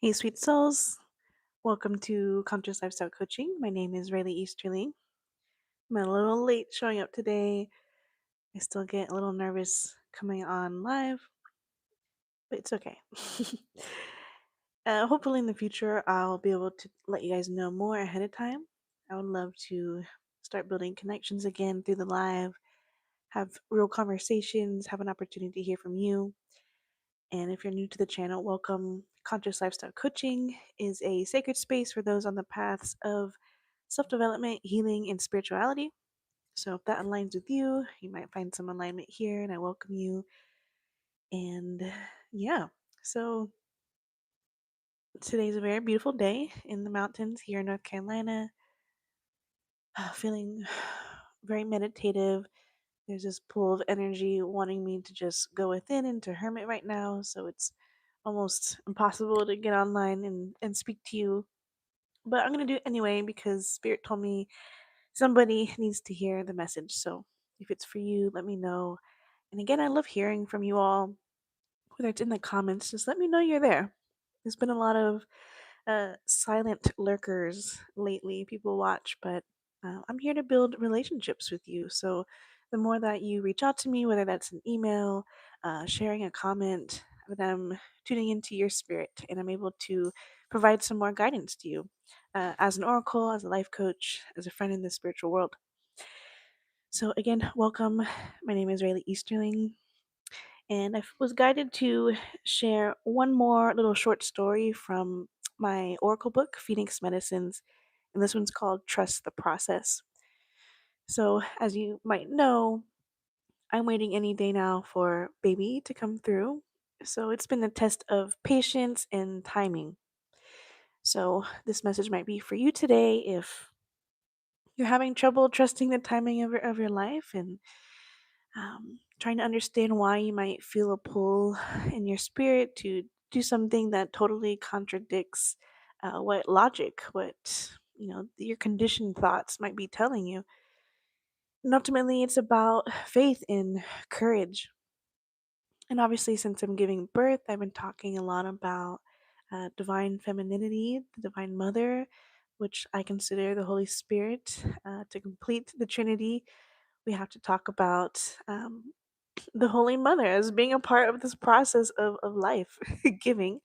Hey, sweet souls. Welcome to Conscious Lifestyle Coaching. My name is Raileigh Easterling. I'm a little late showing up today. I still get a little nervous coming on live, but it's okay. Hopefully, in the future, I'll be able to let you guys know more ahead of time. I would love to start building connections again through the live, have real conversations, have an opportunity to hear from you. And if you're new to the channel, welcome. Conscious Lifestyle Coaching is a sacred space for those on the paths of self development, healing, and spirituality. So if that aligns with you, you might find some alignment here, and I welcome you. And yeah, so today's a very beautiful day in the mountains here in North Carolina. Feeling very meditative. There's this pool of energy wanting me to just go within into hermit right now. So it's almost impossible to get online and speak to you. But I'm going to do it anyway because Spirit told me somebody needs to hear the message. So if it's for you, let me know. And again, I love hearing from you all, whether it's in the comments, just let me know you're there. There's been a lot of silent lurkers lately. People watch, but I'm here to build relationships with you. So the more that you reach out to me, whether that's an email, sharing a comment, that I'm tuning into your spirit and I'm able to provide some more guidance to you as an oracle, as a life coach, as a friend in the spiritual world. So again, welcome. My name is Raileigh Easterling, and I was guided to share one more little short story from my oracle book, Phoenix Medicines, and this one's called Trust the Process. So, as you might know, I'm waiting any day now for baby to come through. So, it's been a test of patience and timing. So, this message might be for you today if you're having trouble trusting the timing of your life and trying to understand why you might feel a pull in your spirit to do something that totally contradicts what logic, what your conditioned thoughts might be telling you. And ultimately, it's about faith and courage. And obviously, since I'm giving birth, I've been talking a lot about divine femininity, the divine mother, which I consider the Holy Spirit. To complete the Trinity, we have to talk about the Holy Mother as being a part of this process of life giving.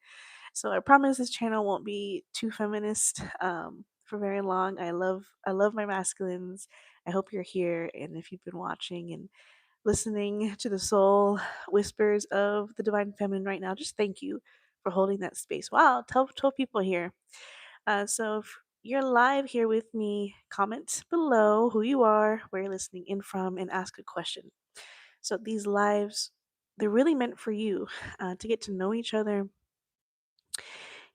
So I promise this channel won't be too feminist for very long. I love my masculines. I hope you're here, and if you've been watching and listening to the soul whispers of the divine feminine right now, just thank you for holding that space. Wow, tell people here. So if you're live here with me, comment below who you are, where you're listening in from, and ask a question. So these lives, they're really meant for you to get to know each other,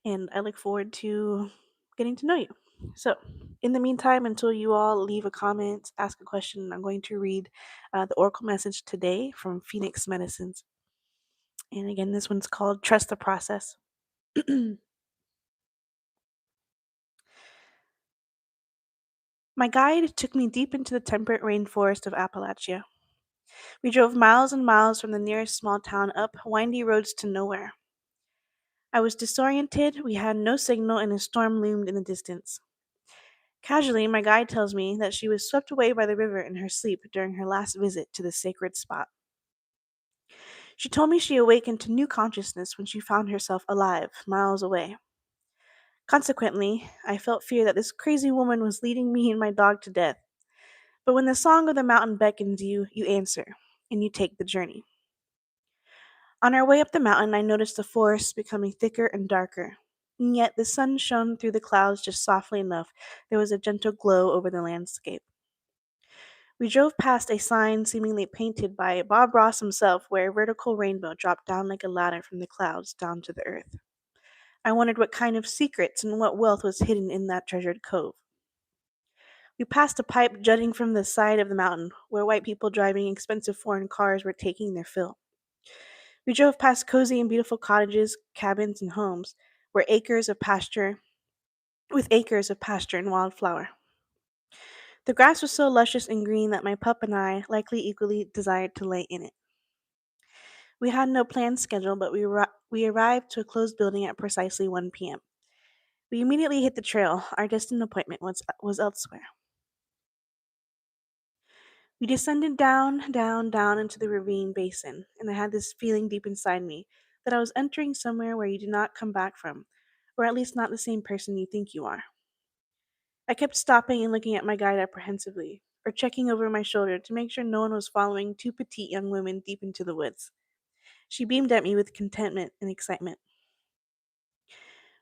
and I look forward to getting to know you. So, in the meantime, until you all leave a comment, ask a question, I'm going to read the oracle message today from Phoenix Medicines. And again, this one's called Trust the Process. My guide took me deep into the temperate rainforest of Appalachia. We drove miles and miles from the nearest small town up windy roads to nowhere. I was disoriented, we had no signal, and a storm loomed in the distance. Casually, my guide tells me that she was swept away by the river in her sleep during her last visit to the sacred spot. She told me she awakened to new consciousness when she found herself alive, miles away. Consequently, I felt fear that this crazy woman was leading me and my dog to death. But when the song of the mountain beckons you, you answer, and you take the journey. On our way up the mountain, I noticed the forest becoming thicker and darker. And yet the sun shone through the clouds just softly enough. There was a gentle glow over the landscape. We drove past a sign seemingly painted by Bob Ross himself, where a vertical rainbow dropped down like a ladder from the clouds down to the earth. I wondered what kind of secrets and what wealth was hidden in that treasured cove. We passed a pipe jutting from the side of the mountain, where white people driving expensive foreign cars were taking their fill. We drove past cozy and beautiful cottages, cabins, and homes, where acres of pasture and wildflower. The grass was so luscious and green that my pup and I likely equally desired to lay in it. We had no planned schedule, but we arrived to a closed building at precisely 1 p.m. We immediately hit the trail. Our destined appointment was elsewhere. We descended down, down, down into the ravine basin, and I had this feeling deep inside me that I was entering somewhere where you do not come back from, or at least not the same person you think you are. I kept stopping and looking at my guide apprehensively, or checking over my shoulder to make sure no one was following two petite young women deep into the woods. She beamed at me with contentment and excitement.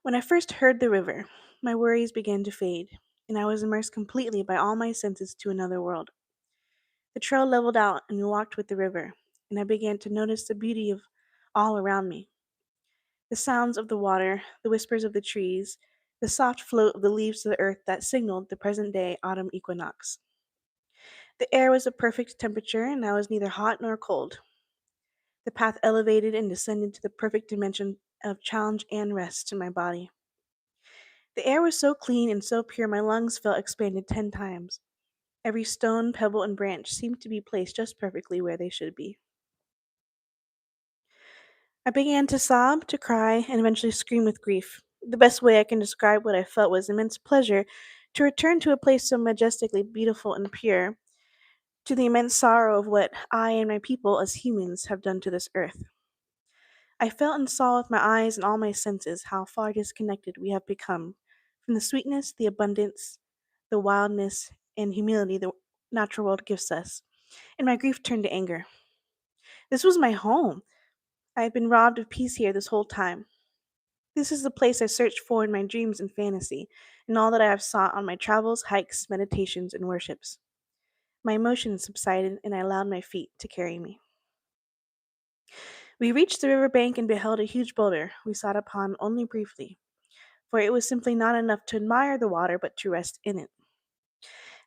When I first heard the river, my worries began to fade, and I was immersed completely by all my senses to another world. The trail leveled out, and we walked with the river, and I began to notice the beauty of all around me. The sounds of the water, the whispers of the trees, the soft float of the leaves to the earth that signaled the present day autumn equinox. The air was a perfect temperature, and I was neither hot nor cold. The path elevated and descended to the perfect dimension of challenge and rest to my body. The air was so clean and so pure my lungs felt expanded 10 times. Every stone, pebble, and branch seemed to be placed just perfectly where they should be. I began to sob, to cry, and eventually scream with grief. The best way I can describe what I felt was immense pleasure to return to a place so majestically beautiful and pure, to the immense sorrow of what I and my people as humans have done to this earth. I felt and saw with my eyes and all my senses how far disconnected we have become from the sweetness, the abundance, the wildness, and humility the natural world gives us, and my grief turned to anger. This was my home. I had been robbed of peace here this whole time. This is the place I searched for in my dreams and fantasy, and all that I have sought on my travels, hikes, meditations, and worships. My emotions subsided, and I allowed my feet to carry me. We reached the river bank and beheld a huge boulder we sat upon only briefly, for it was simply not enough to admire the water but to rest in it.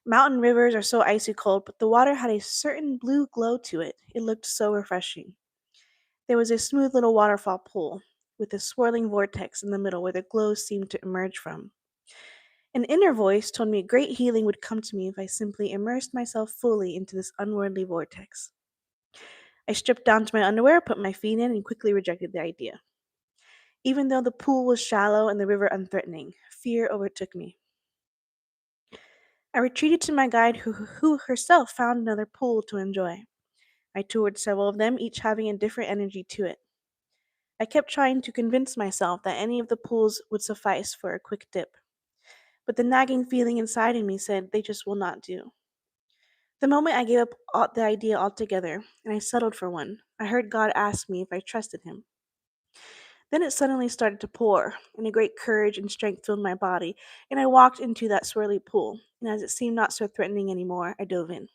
Mountain rivers are so icy cold, but the water had a certain blue glow to it. It looked so refreshing. There was a smooth little waterfall pool, with a swirling vortex in the middle where the glow seemed to emerge from. An inner voice told me great healing would come to me if I simply immersed myself fully into this unworldly vortex. I stripped down to my underwear, put my feet in, and quickly rejected the idea. Even though the pool was shallow and the river unthreatening, fear overtook me. I retreated to my guide, who herself found another pool to enjoy. I toured several of them, each having a different energy to it. I kept trying to convince myself that any of the pools would suffice for a quick dip, but the nagging feeling inside of me said they just will not do. The moment I gave up the idea altogether, and I settled for one, I heard God ask me if I trusted Him. Then it suddenly started to pour, and a great courage and strength filled my body, and I walked into that swirly pool, and as it seemed not so threatening anymore, I dove in.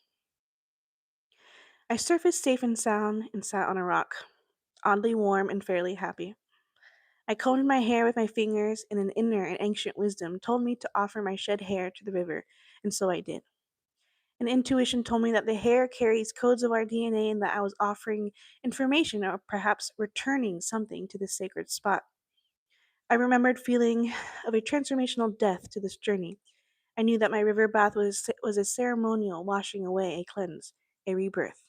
I surfaced safe and sound and sat on a rock, oddly warm and fairly happy. I combed my hair with my fingers, and an inner and ancient wisdom told me to offer my shed hair to the river, and so I did. An intuition told me that the hair carries codes of our DNA and that I was offering information or perhaps returning something to this sacred spot. I remembered feeling of a transformational death to this journey. I knew that my river bath was a ceremonial washing away, a cleanse, a rebirth.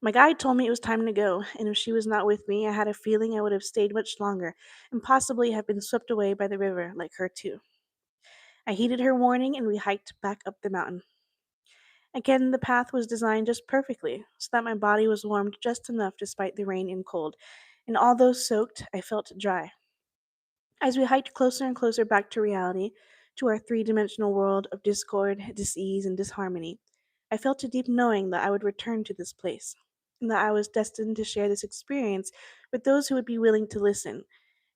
My guide told me it was time to go, and if she was not with me, I had a feeling I would have stayed much longer and possibly have been swept away by the river like her too. I heeded her warning and we hiked back up the mountain. Again, the path was designed just perfectly, so that my body was warmed just enough despite the rain and cold, and although soaked, I felt dry. As we hiked closer and closer back to reality, to our 3 dimensional world of discord, disease, and disharmony, I felt a deep knowing that I would return to this place, and that I was destined to share this experience with those who would be willing to listen,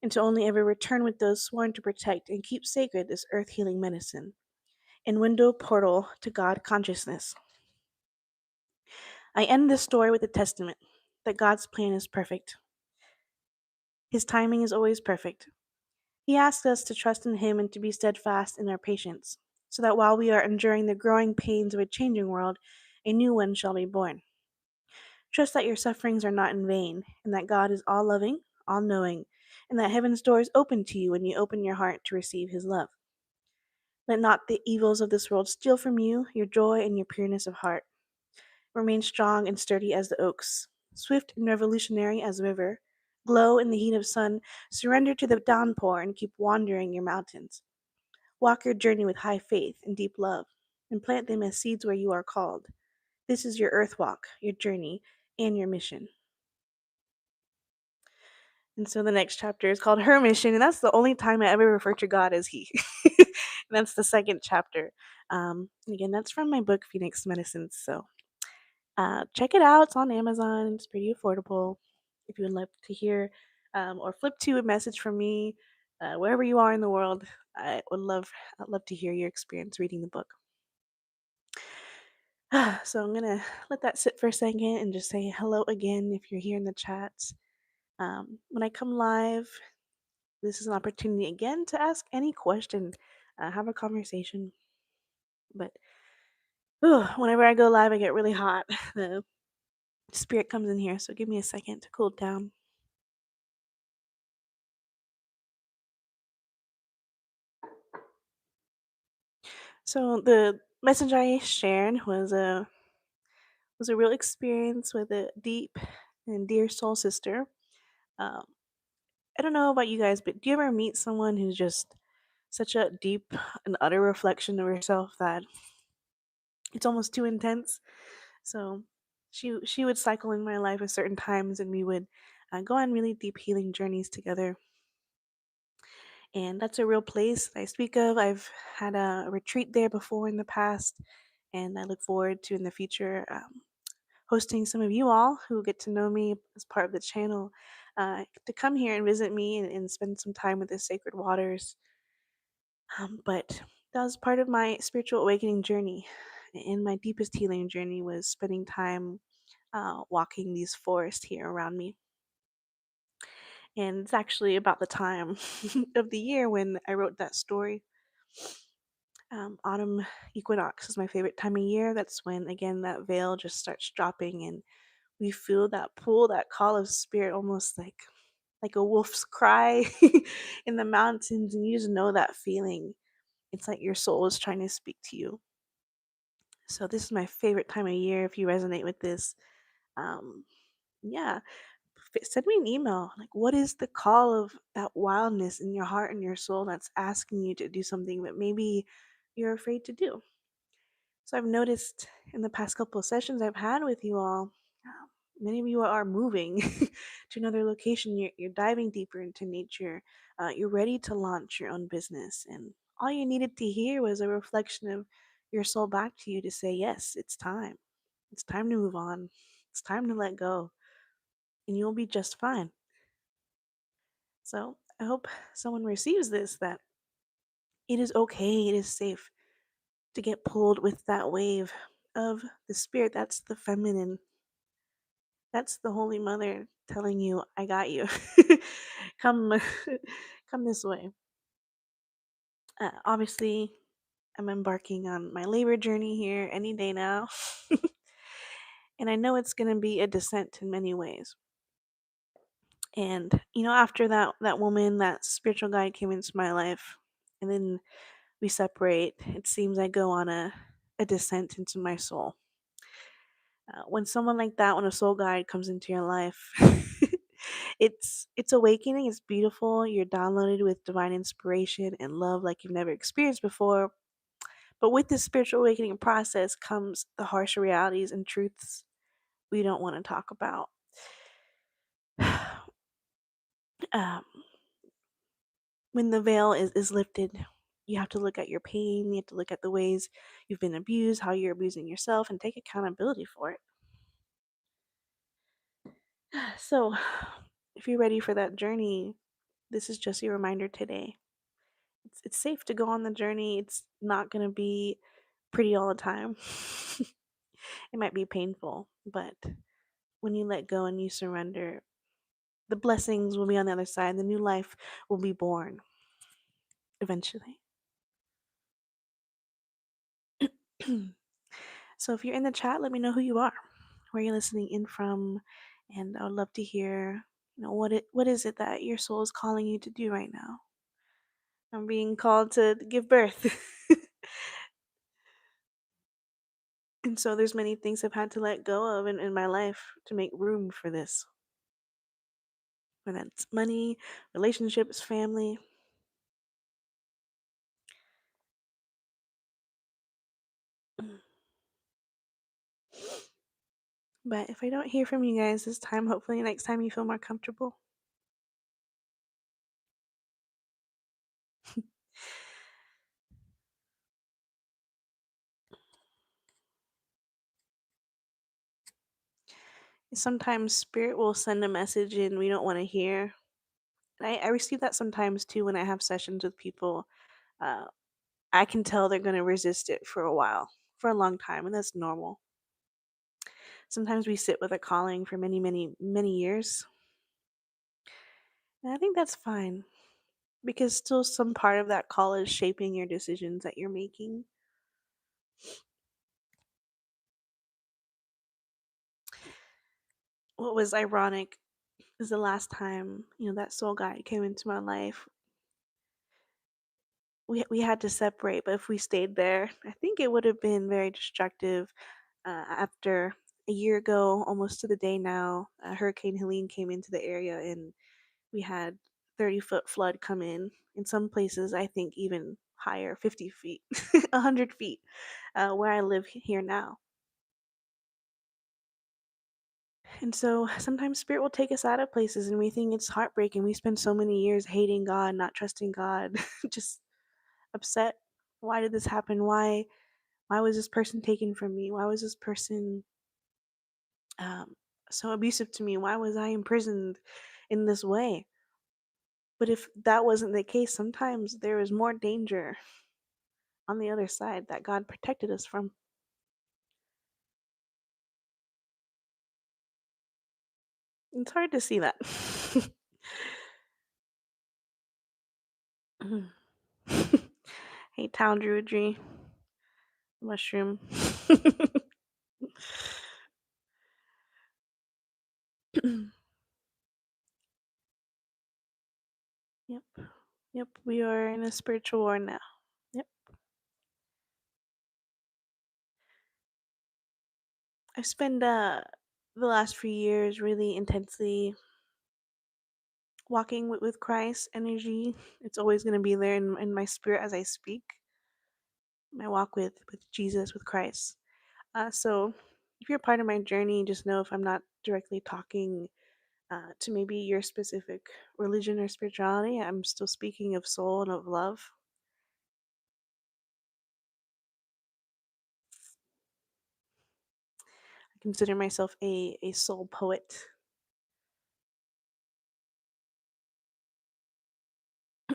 and to only ever return with those sworn to protect and keep sacred this earth healing medicine, and window portal to God consciousness. I end this story with a testament that God's plan is perfect. His timing is always perfect. He asks us to trust in Him and to be steadfast in our patience, so that while we are enduring the growing pains of a changing world, a new one shall be born. Trust that your sufferings are not in vain, and that God is all loving, all knowing, and that heaven's door is open to you when you open your heart to receive His love. Let not the evils of this world steal from you your joy and your pureness of heart. Remain strong and sturdy as the oaks. swift and revolutionary as a river. Glow in the heat of sun, surrender to the downpour, and keep wandering your mountains. Walk your journey with high faith and deep love, and plant them as seeds where you are called. This is your earth walk, your journey, and your mission. And so the next chapter is called Her Mission, and that's the only time I ever refer to God as He. And that's the second chapter. And again, that's from my book, Phoenix Medicine. So check it out. It's on Amazon. It's pretty affordable. If you would like to hear or flip to a message from me, wherever you are in the world, I'd love to hear your experience reading the book. So I'm gonna let that sit for a second and just say hello again if you're here in the chat. When I come live, this is an opportunity again to ask any question, have a conversation. But whenever I go live, I get really hot. The spirit comes in here, so give me a second to cool down. So the message I shared was a real experience with a deep and dear soul sister. Um, I don't know about you guys, but do you ever meet someone who's just such a deep and utter reflection of herself that it's almost too intense? So she would cycle in my life at certain times, and we would go on really deep healing journeys together. And that's a real place I speak of. I've had a retreat there before in the past, and I look forward to in the future hosting some of you all who get to know me as part of the channel to come here and visit me and spend some time with the sacred waters. But that was part of my spiritual awakening journey. And my deepest healing journey was spending time walking these forests here around me. And it's actually about the time of the year when I wrote that story. Autumn equinox is my favorite time of year. That's when, again, that veil just starts dropping and we feel that pull, that call of spirit, almost like a wolf's cry in the mountains, and you just know that feeling. It's like your soul is trying to speak to you. So this is my favorite time of year. If you resonate with this, um, yeah, send me an email. Like, what is the call of that wildness in your heart and your soul that's asking you to do something that maybe you're afraid to do? So I've noticed in the past couple of sessions I've had with you all, many of you are moving to another location. You're diving deeper into nature. You're ready to launch your own business. And all you needed to hear was a reflection of your soul back to you to say, yes, it's time. It's time to move on. It's time to let go. And you'll be just fine. So I hope someone receives this, that it is okay, it is safe to get pulled with that wave of the spirit. That's the feminine. That's the Holy Mother telling you, I got you. come, come this way. Obviously, I'm embarking on my labor journey here any day now. And I know it's going to be a descent in many ways. And, after that woman, that spiritual guide came into my life, and then we separate, it seems I go on a descent into my soul. When someone like that, when a soul guide comes into your life, it's awakening. It's beautiful. You're downloaded with divine inspiration and love like you've never experienced before. But with this spiritual awakening process comes the harsh realities and truths we don't want to talk about. um, when the veil is lifted, you have to look at your pain. You have to look at the ways you've been abused, how you're abusing yourself, and take accountability for it. So, if you're ready for that journey, this is just your reminder today. It's safe to go on the journey. It's not going to be pretty all the time. It might be painful, but when you let go and you surrender, the blessings will be on the other side. The new life will be born eventually. So if you're in the chat, let me know who you are, where you're listening in from, and I would love to hear, what is it that your soul is calling you to do right now? I'm being called to give birth. And so there's many things I've had to let go of in my life to make room for this. Whether that's money, relationships, family. But if I don't hear from you guys this time, hopefully next time you feel more comfortable. Sometimes spirit will send a message and we don't want to hear. And I receive that sometimes too when I have sessions with people. Uh, I can tell they're going to resist it for a while, for a long time, and that's normal. Sometimes we sit with a calling for many, many, many years. And I think that's fine because still some part of that call is shaping your decisions that you're making. What was ironic is the last time, that soul guide came into my life, we had to separate, but if we stayed there, I think it would have been very destructive. After a year ago, almost to the day now, Hurricane Helene came into the area and we had 30-foot flood come in. In some places, I think even higher, 50 feet, 100 feet, where I live here now. And so sometimes spirit will take us out of places and we think it's heartbreaking. We spend so many years hating God, not trusting God, just upset. Why did this happen? Why was this person taken from me? Why was this person um, so abusive to me? Why was I imprisoned in this way? But if that wasn't the case, sometimes there is more danger on the other side that God protected us from. It's hard to see that. Hey, town druidry, mushroom. Yep, yep, we are in a spiritual war now. Yep. I spent the last few years really intensely walking with Christ energy. It's always going to be there in my spirit as I speak. My walk with Jesus, with Christ. So if you're part of my journey, just know if I'm not directly talking to maybe your specific religion or spirituality, I'm still speaking of soul and of love. I consider myself a soul poet.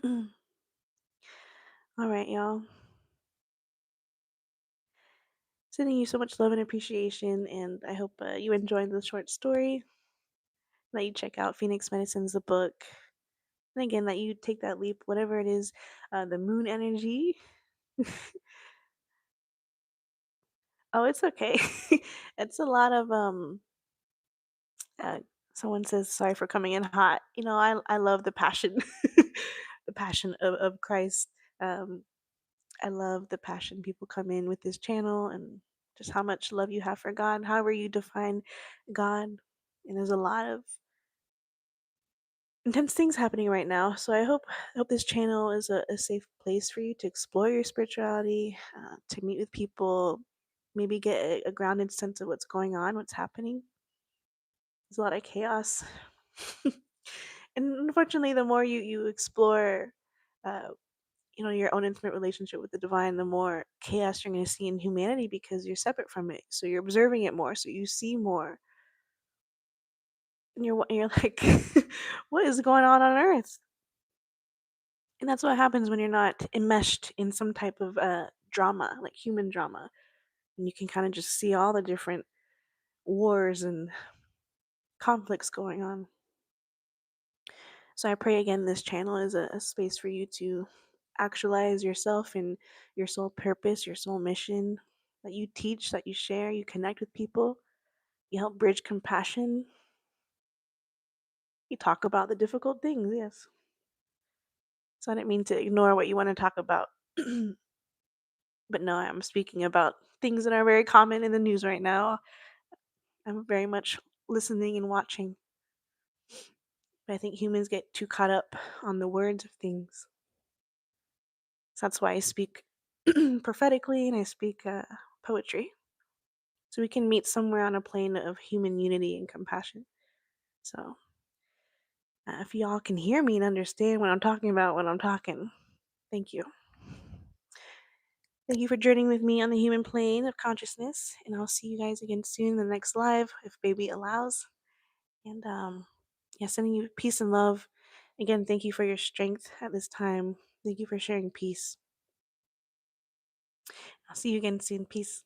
All right, y'all. Sending you so much love and appreciation, and I hope you enjoyed the short story. That you check out Phoenix Medicine's the book, and again that you take that leap, whatever it is, the moon energy. Oh, it's okay. It's a lot of Uh, someone says, "Sorry for coming in hot." I love the passion, the passion of Christ. Um, I love the passion people come in with this channel and just how much love you have for God, however you define God. And there's a lot of intense things happening right now. So I hope this channel is a safe place for you to explore your spirituality, to meet with people, maybe get a grounded sense of what's going on, what's happening. There's a lot of chaos. And unfortunately, the more you explore, uh, your own intimate relationship with the divine, the more chaos you're going to see in humanity because you're separate from it. So you're observing it more. So you see more, and you're like, what is going on Earth? And that's what happens when you're not enmeshed in some type of drama, like human drama, and you can kind of just see all the different wars and conflicts going on. So I pray again this channel is a space for you to actualize yourself and your soul purpose, your soul mission, that you teach, that you share, you connect with people, you help bridge compassion, you talk about the difficult things, yes. So I didn't mean to ignore what you want to talk about. But no, I'm speaking about things that are very common in the news right now. I'm very much listening and watching. But I think humans get too caught up on the words of things. So that's why I speak prophetically and I speak poetry. So we can meet somewhere on a plane of human unity and compassion. So if y'all can hear me and understand what I'm talking about when I'm talking, thank you. Thank you for journeying with me on the human plane of consciousness. And I'll see you guys again soon in the next live, if baby allows. And yeah, sending you peace and love. Again, thank you for your strength at this time. Thank you for sharing peace. I'll see you again soon. Peace.